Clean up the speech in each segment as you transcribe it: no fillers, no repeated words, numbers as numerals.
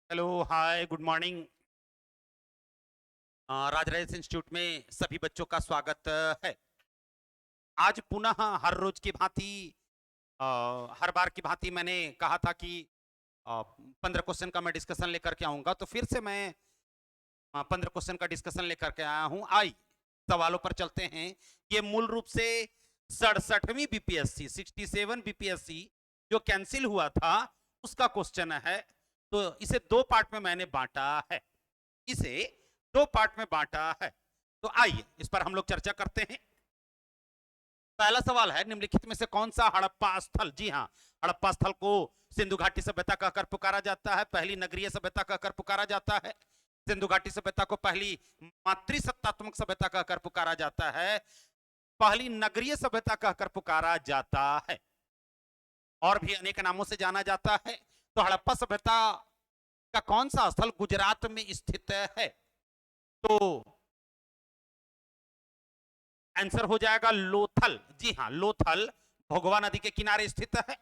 Hello, हाय, good morning. Rajaraja institute में सभी बच्चों का स्वागत है। आज पुनः हर रोज की भांति अ, हर बार की भांति मैंने कहा था कि 15 क्वेश्चन का मैं डिस्कशन लेकर के आऊंगा, तो फिर से मैं 15 क्वेश्चन का डिस्कशन लेकर के आया हूं। आई सवालों पर चलते हैं। ये मूल रूप से 67वीं बीपीएससी 67 बीपीएससी जो कैंसिल हुआ था उसका क्वेश्चन है। तो इसे दो पार्ट में मैंने बांटा है। इसे दो पार्ट में बांटा है। तो आइए इस पर हम लोग चर्चा करते हैं। पहला सवाल है, निम्नलिखित में से कौन सा हड़प्पा स्थल, जी हाँ, हड़प्पा स्थल को सिंधु घाटी सभ्यता कहकर पुकारा जाता है, पहली नगरीय सभ्यता कहकर पुकारा जाता है। सिंधु घाटी सभ्यता को पहली मातृसत्तात्मक सभ्यता कहकर पुकारा जाता है, पहली नगरीय सभ्यता कहकर पुकारा जाता है, और भी अनेक नामों से जाना जाता है। तो हड़प्पा सभ्यता का कौन सा स्थल गुजरात में स्थित है? तो आंसर हो जाएगा लोथल। जी हाँ, लोथल भोगवा नदी के किनारे स्थित है।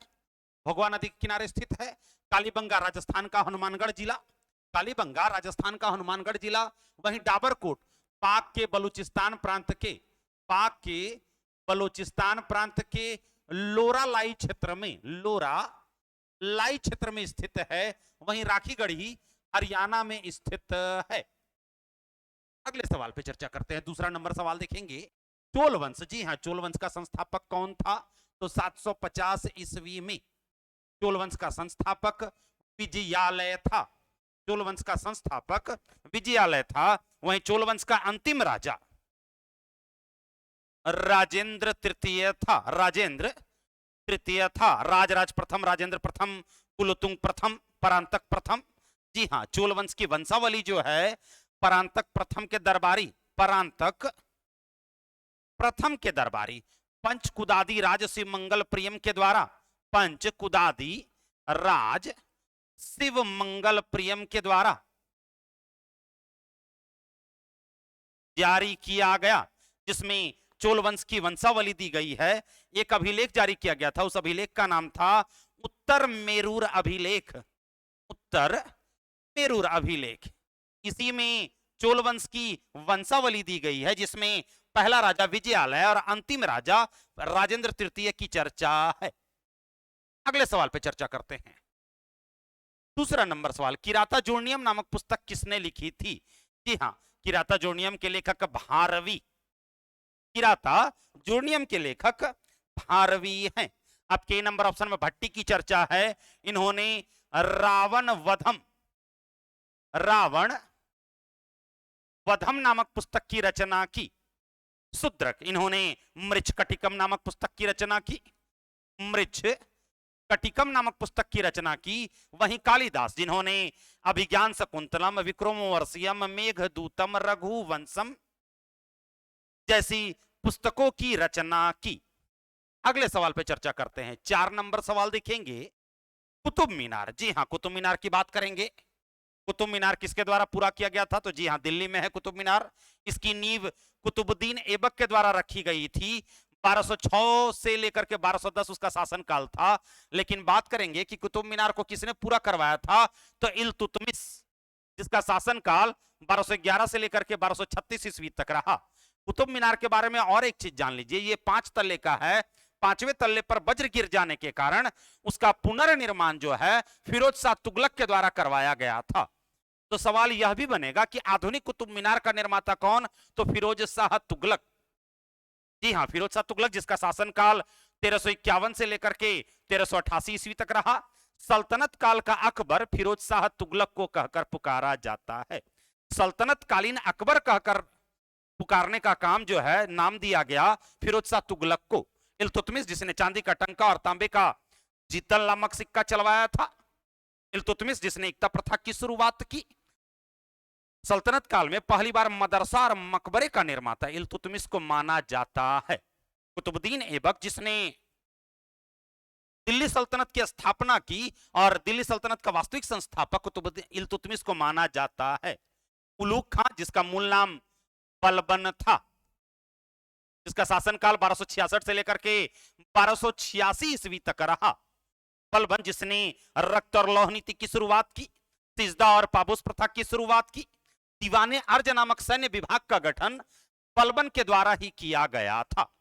भोगवा नदी के किनारे स्थित है। कालीबंगा राजस्थान का हनुमानगढ़ जिला, कालीबंगा राजस्थान का हनुमानगढ़ जिला। वहीं डाबरकोट पाक के बलूचिस्तान प्रांत के, पाक के बलूचिस्तान प्रांत के लोरा लाई क्षेत्र में, लोरा लाई क्षेत्र में स्थित है। वहीं राखीगढ़ी हरियाणा में स्थित है। अगले सवाल पे चर्चा करते हैं। दूसरा नंबर सवाल देखेंगे। चोल वंश, जी हाँ, चोल वंश का संस्थापक कौन था? तो 750 ईस्वी में चोल वंश का संस्थापक विजयालय था। चोल वंश का संस्थापक विजयालय था। वहीं चोल वंश का अंतिम राजा राजेंद्र तृतीय था। राजेंद्र तृतीय था। राजराज प्रथम, राजेंद्र प्रथम, कुलोतुंग प्रथम, परांतक प्रथम। जी हाँ, चोल वंश की वंशावली जो है परांतक प्रथम के दरबारी, परांतक प्रथम के दरबारी पंचकुदादी राज शिव मंगल प्रियम के द्वारा, पंचकुदादी राज शिव मंगल प्रियम के द्वारा जारी किया गया, जिसमें चोल वंश की वंशावली दी गई है। एक अभिलेख जारी किया गया था। उस अभिलेख का नाम था उत्तर मेरूर अभिलेख। उत्तर मेरूर अभिलेख। इसी में चोल वंश की वंशावली दी गई है, जिसमें पहला राजा विजयालय और अंतिम राजा राजेंद्र तृतीय की चर्चा है। अगले सवाल पे चर्चा करते हैं। दूसरा नंबर सवाल, किराता जोड़नियम नामक पुस्तक किसने लिखी थी? जी हाँ, किराता जोड़नियम के लेखक भारवी, किराता जोड़नियम के लेखक भारवी हैं। अब के नंबर ऑप्शन में भट्टी की चर्चा है। इन्होंने रावण वधम, रावण वधम नामक पुस्तक की रचना की। शूद्रक, इन्होंने मृच्छकटिकम नामक पुस्तक की रचना की। मृच्छकटिकम नामक पुस्तक की रचना की। वहीं कालिदास, जिन्होंने अभिज्ञान शकुंतलम, विक्रमोर्वशीयम, मेघदूतम, रघुवंशम जैसी पुस्तकों की रचना की। अगले सवाल पे चर्चा करते हैं। 4 नंबर सवाल देखेंगे। कुतुब मीनार, जी हाँ, कुतुब मीनार की बात करेंगे। कुतुब मीनार किसके द्वारा पूरा किया गया था? तो जी हाँ, दिल्ली में है कुतुब मीनार। इसकी नींव कुतुबुद्दीन ऐबक के द्वारा रखी गई थी। 1206 से लेकर के 1210 उसका शासनकाल था। लेकिन बात करेंगे कि कुतुब मीनार को किसने पूरा करवाया था, तो इल्तुतमिश, जिसका शासनकाल 1211 से लेकर के 1236 ईस्वी तक रहा। कुतुब मीनार के बारे में और एक चीज जान लीजिए, ये 5 तल्ले का है। 5वें तल्ले पर वज्र गिर जाने के कारण उसका पुनर्निर्माण जो है फिरोज शाह तुगलक के द्वारा करवाया गया था। तो सवाल यह भी बनेगा कि आधुनिक कुतुब मीनार का निर्माता कौन? तो फिरोज शाह तुगलक। जी हाँ, फिरोज शाह तुगलक, जिसका शासनकाल 1351 से लेकर के 1388 ईस्वी तक रहा। सल्तनत काल का अकबर फिरोज शाह तुगलक को कहकर पुकारा जाता है। सल्तनत कालीन अकबर कहकर पुकारने का काम जो है, नाम दिया गया फिरोज शाह तुगलक को। इल्तुतमिश, जिसने चांदी का टंका और तांबे का जीतल नामक सिक्का चलवाया था। इल्तुतमिश, जिसने एकता प्रथा की शुरुआत की। सल्तनत काल में पहली बार मदरसा और मकबरे का निर्माता इल्तुतमिश को माना जाता है। कुतुबुद्दीन ऐबक, जिसने दिल्ली सल्तनत की स्थापना की और दिल्ली सल्तनत का वास्तविक संस्थापक कुतुबुद्दीन इल्तुतमिश को माना जाता है। उलूग खां, जिसका मूल नाम बलबन था, जिसका शासनकाल 1266 से लेकर के 1286 ईस्वी तक रहा। बलबन, जिसने रक्त और लौह नीति की शुरुआत की। सिजदा और पाबूस प्रथा की शुरुआत की। दीवाने अर्ज नामक सैन्य विभाग का गठन बलबन के द्वारा ही किया गया था।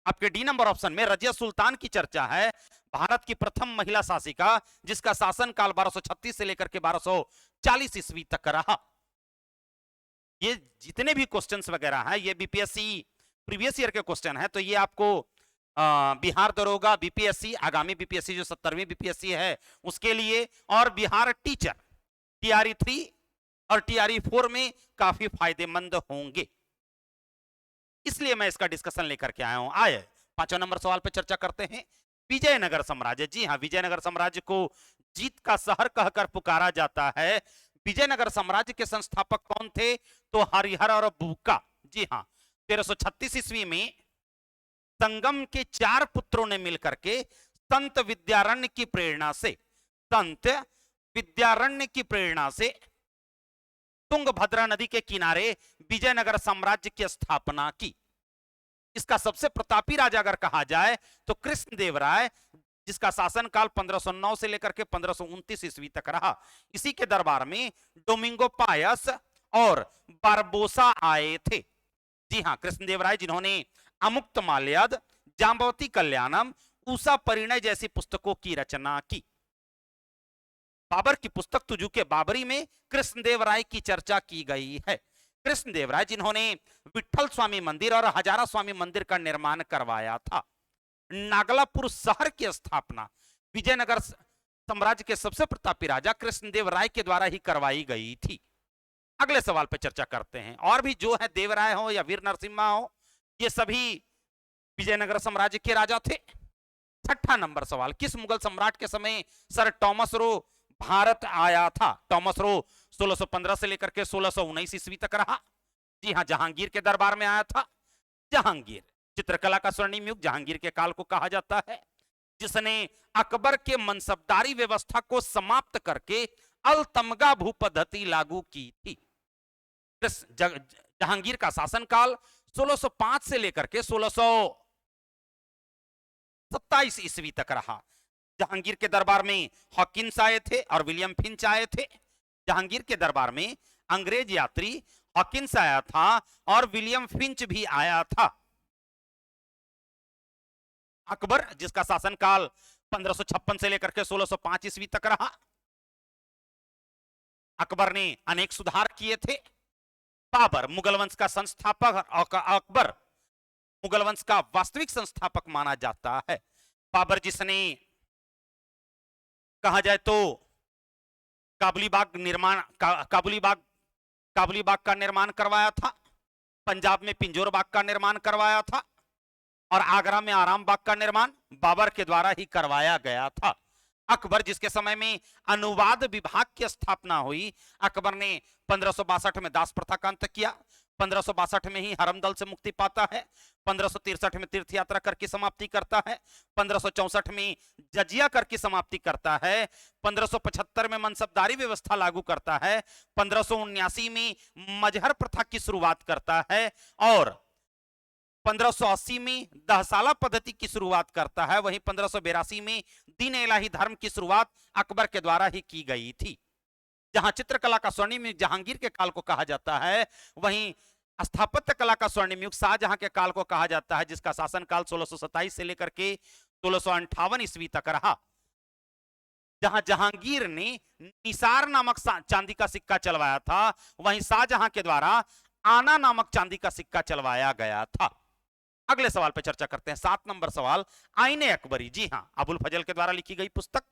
आपके डी नंबर ऑप्शन में रजिया सुल्तान की चर्चा है, भारत की प्रथम महिला शासिका जिसका शासनकाल 1236 से लेकर के 1240 ईस्वी तक रहा। ये जितने भी क्वेश्चंस वगैरह हैं ये बीपीएससी प्रीवियस ईयर के क्वेश्चन है, तो ये आपको बिहार दरोगा बीपीएससी, आगामी बीपीएससी जो 17वीं बीपीएससी है उसके लिए, और बिहार टीचर टीआरई 3 और टीआरई 4 में काफी फायदेमंद होंगे, इसलिए मैं इसका डिस्कशन लेकर के आया हूं। आए 5वें नंबर सवाल पे चर्चा करते हैं। विजयनगर साम्राज्य, जी हां, विजयनगर साम्राज्य को जीत का शहर कहकर पुकारा जाता है। विजयनगर साम्राज्य के संस्थापक कौन थे? तो हरिहर और बुक्का। जी हां, 1336 ईस्वी में संगम के 4 पुत्रों ने मिलकर के संत विद्यारण्य की प्रेरणा से तुंगभद्रा नदी के किनारे विजयनगर साम्राज्य की स्थापना की। इसका सबसे प्रतापी राजा अगर कहा जाए तो कृष्णदेवराय, जिसका शासनकाल 1509 से लेकर के 1529 ईस्वी तक रहा। इसी के दरबार में डोमिंगो पायस और बारबोसा आए थे। जी हां, कृष्णदेवराय जिन्होंने अमुक्त माल्यद, जांबवती कल्याणम, उषा परिणय जैसी पुस्तकों की रचना की। बाबर की पुस्तक तुजू के बाबरी में कृष्णदेवराय की चर्चा की गई है। कृष्णदेवराय जिन्होंने विठल स्वामी मंदिर और हजारा स्वामी मंदिर का निर्माण करवाया था। नागलापुर शहर की स्थापना विजयनगर साम्राज्य के सबसे प्रतापी राजा कृष्णदेवराय के द्वारा ही करवाई गई थी। अगले सवाल पर चर्चा करते हैं। और भी जो है देवराय हो या वीर नरसिम्हा हो, ये सभी विजयनगर साम्राज्य के राजा थे। 6ठा नंबर सवाल, किस मुगल सम्राट के समय सर टॉमस रो भारत आया था? टॉमस रो 1615 से लेकर के 1619 ईस्वी तक रहा। जी हां, जहांगीर के दरबार में आया था। जहांगीर चित्रकला का स्वर्णिम युग जहांगीर के काल को कहा जाता है, जिसने अकबर के मनसबदारी व्यवस्था को समाप्त करके अलतमगा भू पद्धति लागू की थी। जहांगीर का शासनकाल 1605 से लेकर के 1627 ईस्वी तक रहा। जहांगीर के दरबार में हॉकिंस आए थे और विलियम फिंच आए थे। जहांगीर के दरबार में अंग्रेज यात्री हॉकिंस आया था और विलियम फिंच भी आया था। अकबर, जिसका शासनकाल 1556 से लेकर के 1605 ईस्वी तक रहा, अकबर ने अनेक सुधार किए थे। बाबर मुगल वंश का संस्थापक और अकबर मुगल वंश का वास्तविक संस्थापक माना जाता है। बाबर जिसने कहा जाए तो काबुली बाग का निर्माण करवाया था, पंजाब में पिंजौर बाग का निर्माण करवाया था और आगरा में आराम बाग का निर्माण बाबर के द्वारा ही करवाया गया था। अकबर, जिसके समय में अनुवाद विभाग की स्थापना हुई, अकबर ने 1562 में दास प्रथा का अंत किया, 1562 में ही हरमदल से मुक्ति पाता है, 1563 में तीर्थ यात्रा कर की समाप्ति करता है, 1564 में जजिया कर की समाप्ति करता है, 1575 में मनसबदारी व्यवस्था लागू करता है, 1579 में मजहर प्रथा की शुरुआत करता है और 1580 में दहसाला पद्धति की शुरुआत करता है। वहीं 1582 में दीन इलाही धर्म की शुरुआत अकबर के द्वारा ही की गई थी। जहां चित्रकला का स्वर्णिम युग जहांगीर के काल को कहा जाता है, वहीं स्थापत्य कला का स्वर्णिम युग शाहजहां के काल को कहा जाता है, जिसका शासनकाल 1627 से लेकर के 1658 ईस्वी तक रहा। जहां जहांगीर ने निसार नामक चांदी का सिक्का चलवाया था, वहीं शाहजहां के द्वारा आना नामक चांदी का सिक्का चलवाया गया था। अगले सवाल पर चर्चा करते हैं। 7 नंबर सवाल, आईने अकबरी। जी हां, अबुल फजल के द्वारा लिखी गई पुस्तक।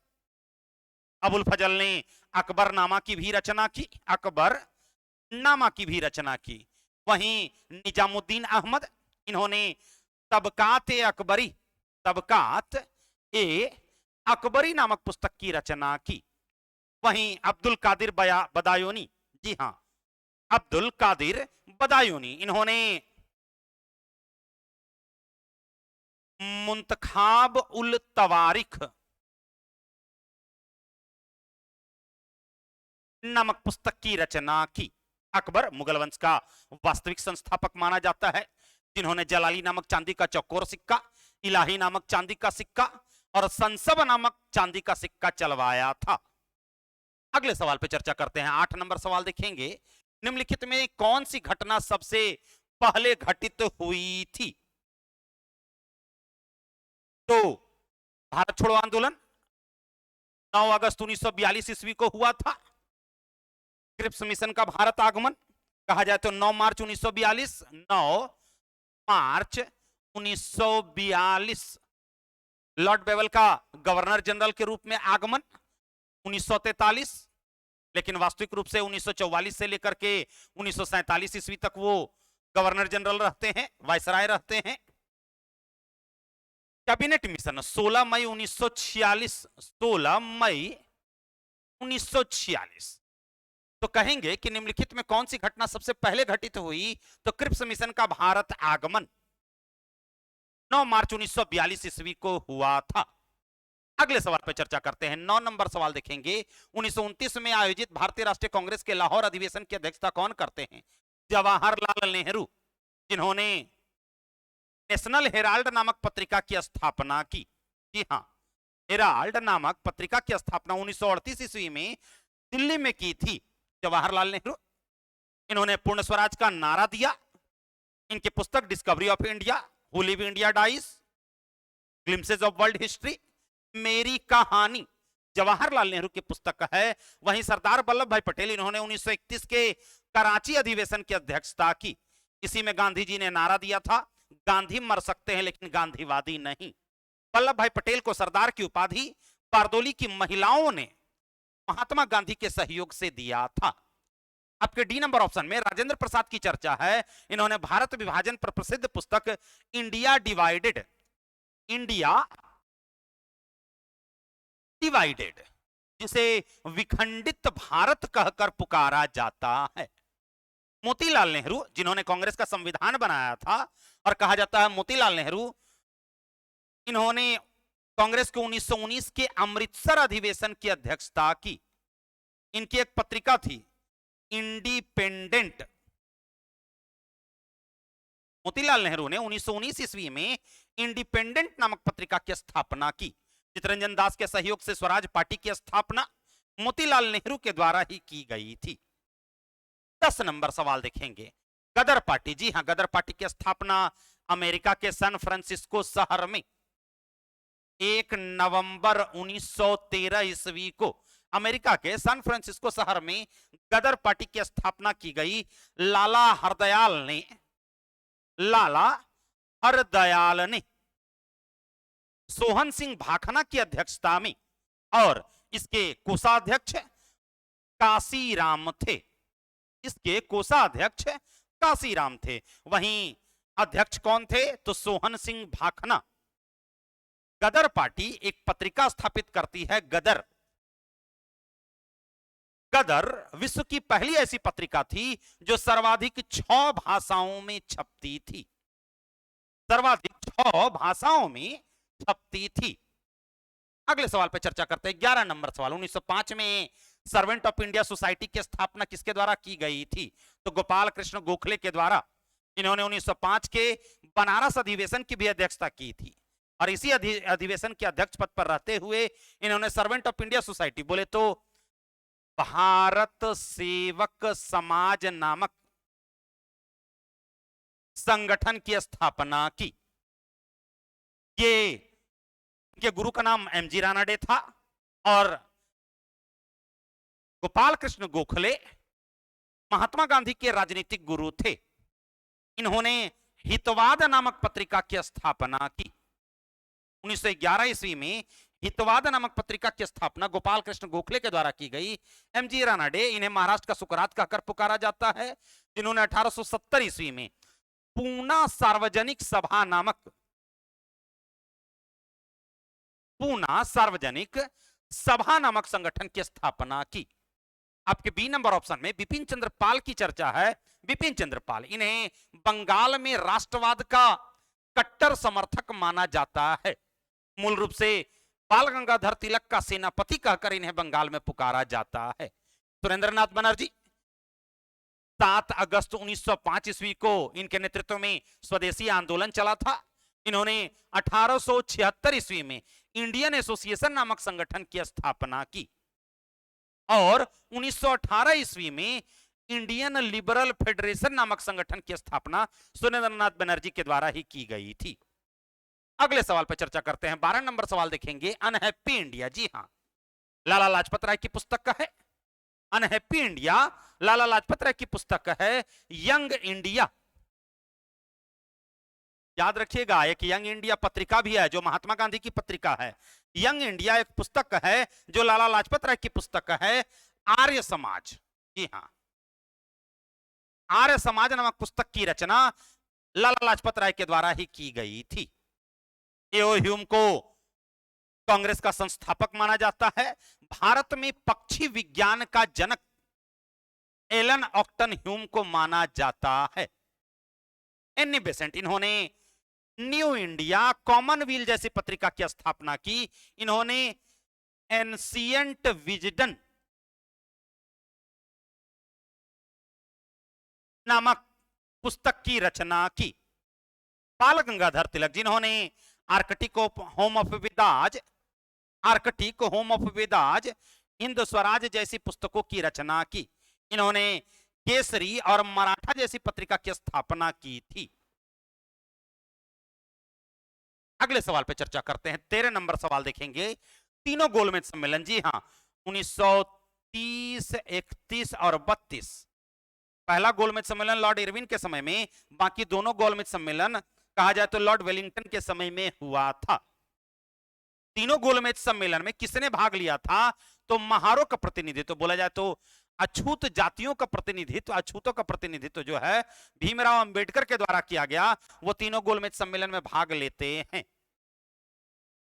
अबुल फजल ने अकबरनामा की भी रचना की, अकबरनामा की भी रचना की। वहीं निजामुद्दीन अहमद, इन्होंने तबकात ए अकबरी नामक पुस्तक की रचना की। वहीं अब्दुल कादिर बदायूनी, जी हां, अब्दुल कादिर बदायूनी, इन्होंने मुंतखाब उल तवारिख नामक पुस्तक की रचना की। अकबर मुगल वंश का वास्तविक संस्थापक माना जाता है, जिन्होंने जलाली नामक चांदी का चौकोर सिक्का, इलाही नामक चांदी का सिक्का और संसब नामक चांदी का सिक्का चलवाया था। अगले सवाल पे चर्चा करते हैं। 8 नंबर सवाल देखेंगे, निम्नलिखित में कौन सी घटना सबसे पहले घटित हुई थी? तो भारत छोड़ो आंदोलन 9 अगस्त 1942 ईस्वी को हुआ था। क्रिप्स मिशन का भारत आगमन कहा जाए तो 9 मार्च 1942, 9 मार्च 1942। लॉर्ड बेवल का गवर्नर जनरल के रूप में आगमन 1943, लेकिन वास्तविक रूप से 1944 से लेकर के 1947 ईस्वी तक वो गवर्नर जनरल रहते हैं, वायसराय रहते हैं। कैबिनेट मिशन 16 मई 1946, 16 मई 1946। तो कहेंगे कि निम्नलिखित में कौन सी घटना सबसे पहले घटित हुई? तो क्रिप्स मिशन का भारत आगमन 9 मार्च 1942 ईस्वी को हुआ था। अगले सवाल पर चर्चा करते हैं। 9 नंबर सवाल देखेंगे, 1929 में आयोजित भारतीय राष्ट्रीय कांग्रेस के लाहौर अधिवेशन की अध्यक्षता कौन करते हैं? जवाहरलाल नेहरू, जिन्होंने नेशनल हेराल्ड नामक पत्रिका की स्थापना की। जी हां, हेराल्ड नामक पत्रिका की स्थापना 1938 ईस्वी में दिल्ली में की थी जवाहरलाल नेहरू। इन्होंने पूर्ण स्वराज का नारा दिया। इनकी पुस्तक discovery of India, who live India dies, glimpses of world history, मेरी कहानी जवाहरलाल नेहरू की पुस्तक है। वहीं सरदार वल्लभ भाई पटेल, इन्होंने 1931 के कराची अधिवेशन की अध्यक्षता की। इसी में गांधी जी ने नारा दिया था, गांधी मर सकते हैं लेकिन गांधीवादी नहीं। वल्लभ भाई पटेल को सरदार की उपाधि बारदोली की महिलाओं ने महात्मा गांधी के सहयोग से दिया था। आपके डी नंबर ऑप्शन में राजेंद्र प्रसाद की चर्चा है। इन्होंने भारत विभाजन पर प्रसिद्ध पुस्तक इंडिया डिवाइडेड, इंडिया डिवाइडेड, जिसे विखंडित भारत कहकर पुकारा जाता है। मोतीलाल नेहरू, जिन्होंने कांग्रेस का संविधान बनाया था और कहा जाता है मोतीलाल नेहरू, इन्होंने कांग्रेस के 1919 के अमृतसर अधिवेशन की अध्यक्षता की। इनकी एक पत्रिका थी इंडिपेंडेंट। मोतीलाल नेहरू ने 1919 ईस्वी में इंडिपेंडेंट नामक पत्रिका की स्थापना की। चितरंजन दास के सहयोग से स्वराज पार्टी की स्थापना मोतीलाल नेहरू के द्वारा ही की गई थी। 10 नंबर सवाल देखेंगे, गदर पार्टी। जी हां, गदर पार्टी की स्थापना अमेरिका के सैन फ्रांसिस्को शहर में 1 नवंबर 1913 ईस्वी को अमेरिका के सैन फ्रांसिस्को शहर में गदर पार्टी की स्थापना की गई। लाला हरदयाल ने सोहन सिंह भाखना की अध्यक्षता में, और इसके कोषाध्यक्ष काशीराम थे। इसके कोषाध्यक्ष काशीराम थे। वहीं अध्यक्ष कौन थे? तो सोहन सिंह भाखना। गदर पार्टी एक पत्रिका स्थापित करती है, गदर। गदर विश्व की पहली ऐसी पत्रिका थी जो सर्वाधिक 6 भाषाओं में छपती थी। सर्वाधिक 6 भाषाओं में छपती थी। अगले सवाल पर चर्चा करते हैं। 11 नंबर सवाल, 1905 में सर्वेंट ऑफ इंडिया सोसाइटी की स्थापना किसके द्वारा की गई थी? तो गोपाल कृष्ण गोखले के द्वारा। इन्होंने 1905 के बनारस अधिवेशन की भी अध्यक्षता की थी, और इसी अधिवेशन के अध्यक्ष पद पर रहते हुए इन्होंने सर्वेंट ऑफ इंडिया सोसाइटी, बोले तो भारत सेवक समाज नामक संगठन की स्थापना की। ये गुरु का नाम एमजी रानाडे था, और गोपाल कृष्ण गोखले महात्मा गांधी के राजनीतिक गुरु थे। इन्होंने हितवाद नामक पत्रिका की स्थापना की। 1911 ईस्वी में हितवाद नामक पत्रिका की स्थापना गोपाल कृष्ण गोखले के द्वारा की गई। एमजी रानाडे, इन्हें महाराष्ट्र का सुकरात कहकर पुकारा जाता है, जिन्होंने 1870 ईस्वी में पूना सार्वजनिक सभा नामक संगठन की स्थापना की। आपके बी नंबर ऑप्शन में बिपिन चंद्र पाल की चर्चा है। बिपिन चंद्र पाल, इन्हें बंगाल में राष्ट्रवाद का कट्टर समर्थक माना जाता है। मूल रूप से बाल गंगाधर तिलक का सेनापति कहकर इन्हें बंगाल में पुकारा जाता है। सुरेंद्रनाथ बनर्जी, 7 अगस्त 1905 ईस्वी को इनके नेतृत्व में स्वदेशी आंदोलन चला था। इन्होंने 1876 ईस्वी में इंडियन एसोसिएशन नामक संगठन की स्थापना की। और 1918 ईस्वी में इंडियन लिबरल फेडरेशन नामक संगठन की स्थापना सुरेंद्रनाथ बनर्जी के द्वारा ही की गई थी। अगले सवाल पर चर्चा करते हैं। 12 नंबर सवाल देखेंगे, अनहैप्पी इंडिया। जी हां, लाला लाजपत राय की पुस्तक का है। अनहैप्पी इंडिया लाला लाजपत राय की पुस्तक है। यंग इंडिया, याद रखिएगा, एक यंग इंडिया पत्रिका भी है जो महात्मा गांधी की पत्रिका है। यंग इंडिया एक पुस्तक है जो लाला लाजपत राय की पुस्तक है। आर्य समाज, जी हां, आर्य समाज नामक पुस्तक की रचना लाला लाजपत राय के द्वारा ही की गई थी। एओ ह्यूम को कांग्रेस का संस्थापक माना जाता है। भारत में पक्षी विज्ञान का जनक एलन ऑक्टन ह्यूम को माना जाता है। एनी बेसेंट, इन्होंने न्यू इंडिया, कॉमनवेल्थ जैसी पत्रिका की स्थापना की। इन्होंने एंशिएंट विजडन नामक पुस्तक की रचना की। बाल गंगाधर तिलक, जिन्होंने Arctic home of Vedas, Arctic home of Vedas, Hind Swaraj जैसी पुस्तकों की रचना की। इन्होंने केसरी और मराठा जैसी पत्रिका की स्थापना की थी। अगले सवाल पे चर्चा करते हैं। 13 नंबर सवाल देखेंगे, तीनों गोलमेज सम्मेलन। जी हां, 1930, 31 और 32। पहला गोलमेज सम्मेलन लॉर्ड इरविन के समय में, बाकी दोनों गोलमेज सम्मेलन कहा जाए तो लॉर्ड वेलिंगटन के समय में हुआ था। तीनों गोलमेज सम्मेलन में किसने भाग लिया था? तो महारों का प्रतिनिधित्व, बोला जाए तो अछूत जातियों का प्रतिनिधित्व, अछूतों का प्रतिनिधित्व जो है भीमराव अंबेडकर के द्वारा किया गया। वो तीनों गोलमेज सम्मेलन में भाग लेते हैं।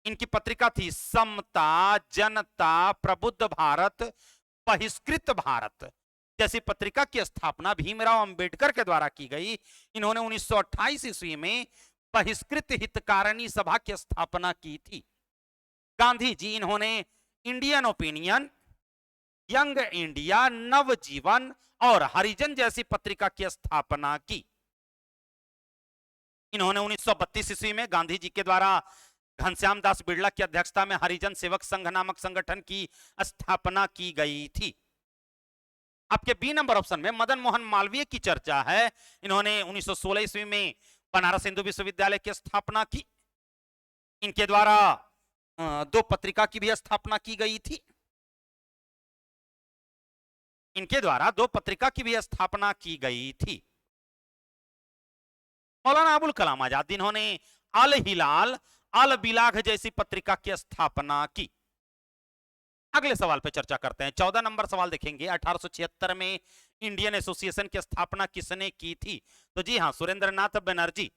इनकी पत्रिका थी समता, जनता, प्रबुद्ध भारत, बहिष्कृत भारत जैसी पत्रिका की स्थापना भीमराव अंबेडकर के द्वारा की गई। इन्होंने 1928 ईस्वी में बहिष्कृत हितकारिणी सभा की स्थापना की थी। गांधी जी, इन्होंने इंडियन ओपिनियन, यंग इंडिया, नवजीवन और हरिजन जैसी पत्रिका की स्थापना की। इन्होंने 1932 ईस्वी में गांधी जी के द्वारा घनश्याम दास बिड़ला की अध्यक्षता में हरिजन सेवक संघ नामक संगठन की स्थापना की गई थी। आपके बी नंबर ऑप्शन में मदन मोहन मालवीय की चर्चा है। इन्होंने 1916 ईस्वी में बनारस हिंदू विश्वविद्यालय की स्थापना की। इनके द्वारा दो पत्रिका की भी स्थापना की गई थी। इनके द्वारा दो पत्रिका की भी स्थापना की गई थी। मौलाना अबुल कलाम आजाद, इन्होंने अल हिलाल, अल बिलाग जैसी पत्रिका की स्थापना की। अगले सवाल पे चर्चा करते हैं। 14 नंबर सवाल देखेंगे, 1876 में इंडियन एसोसिएशन की स्थापना किसने की थी? तो जी हां, सुरेंद्रनाथ बनर्जी,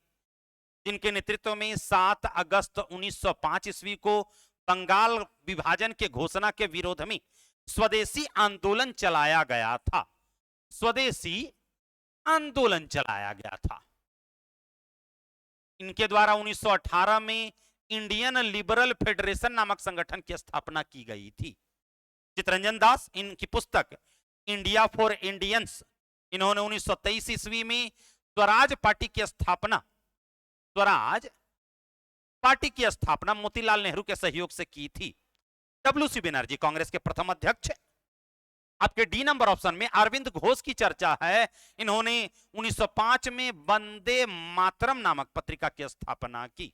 जिनके नेतृत्व में 7 अगस्त 1905 ईस्वी को बंगाल विभाजन के घोषणा के विरोध में स्वदेशी आंदोलन चलाया गया था। स्वदेशी आंदोलन चलाया गया था। इनके द्वारा 1918 में इंडियन लिबरल फेडरेशन नामक संगठन की स्थापना की गई थी। चितरंजन दास, इनकी पुस्तक इंडिया फॉर इंडियंस, इन्होंने 1923 ईस्वी में स्वराज पार्टी की स्थापना, स्वराज पार्टी की स्थापना मोतीलाल नेहरू के सहयोग से की थी। डब्ल्यूसी बनर्जी, कांग्रेस के प्रथम अध्यक्ष। आपके डी नंबर ऑप्शन में अरविंद घोष की चर्चा है। इन्होंने 1905 में वंदे मातरम नामक पत्रिका की स्थापना की।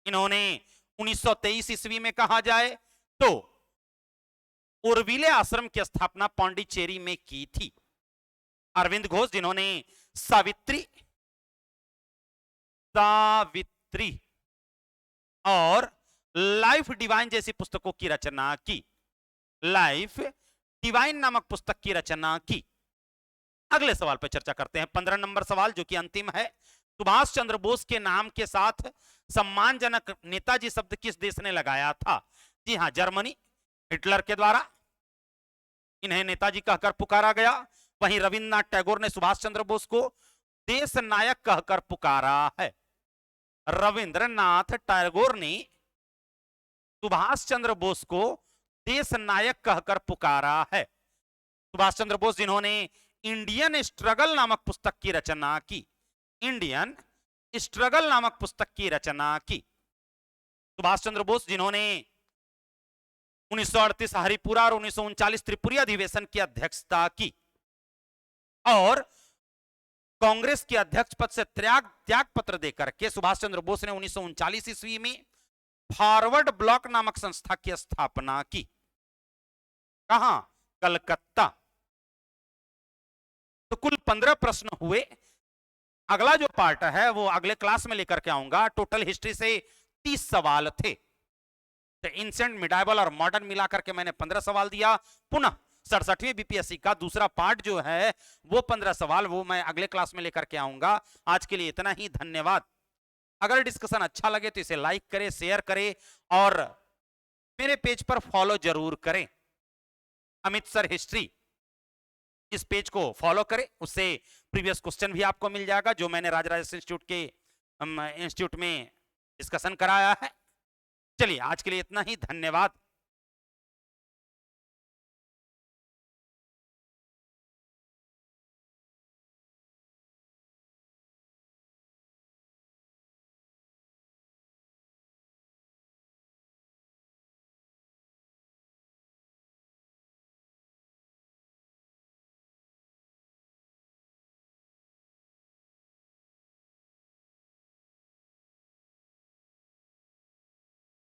इन्होंने 1923 ईस्वी में कहा जाए तो उर्विले आश्रम की स्थापना पांडिचेरी में की थी। अरविंद घोष, जिन्होंने सावित्री और लाइफ डिवाइन जैसी पुस्तकों की रचना की। लाइफ डिवाइन नामक पुस्तक की रचना की। अगले सवाल पर चर्चा करते हैं। 15 नंबर सवाल, जो कि अंतिम है। सुभाष चंद्र बोस के नाम के साथ सम्मानजनक नेताजी शब्द किस देश ने लगाया था? जी हां, जर्मनी, हिटलर के द्वारा इन्हें नेताजी कहकर पुकारा गया। वहीं रविंद्रनाथ टैगोर ने सुभाष चंद्र बोस को देश नायक कहकर पुकारा है। रविंद्रनाथ टैगोर ने सुभाष चंद्र बोस को देश नायक कहकर पुकारा है। सुभाष चंद्र बोस, जिन्होंने इंडियन स्ट्रगल नामक पुस्तक की रचना की। इंडियन स्ट्रगल नामक पुस्तक की रचना की। सुभाष चंद्र बोस, जिन्होंने 1938 हरिपुरा और 1939 त्रिपुरी अधिवेशन की अध्यक्षता की और कांग्रेस के अध्यक्ष पद से त्याग पत्र देकर के सुभाष चंद्र बोस ने 1939 ईस्वी में फॉरवर्ड ब्लॉक नामक संस्था की स्थापना की। कहां? कलकत्ता। तो कुल 15 प्रश्न हुए। अगला जो पार्ट है वो अगले क्लास में लेकर के आऊंगा। टोटल हिस्ट्री से 30 सवाल थे। तो इंसेंट, मिडाइवल और मॉडर्न मिलाकर के मैंने 15 सवाल दिया। पुनः 67वीं बीपीएससी का दूसरा पार्ट जो है वो 15 सवाल वो मैं अगले क्लास में लेकर के आऊंगा। आज के लिए इतना ही, धन्यवाद। अगर डिस्कशन अच्छा लगे तो इसे लाइक करें, शेयर करें और मेरे पेज पर फॉलो जरूर करें, अमित सर हिस्ट्री। इस पेज को फॉलो करें, उससे प्रीवियस क्वेश्चन भी आपको मिल जाएगा जो मैंने राजराजेश्वरी इंस्टीट्यूट में डिस्कशन कराया है। चलिए आज के लिए इतना ही, धन्यवाद।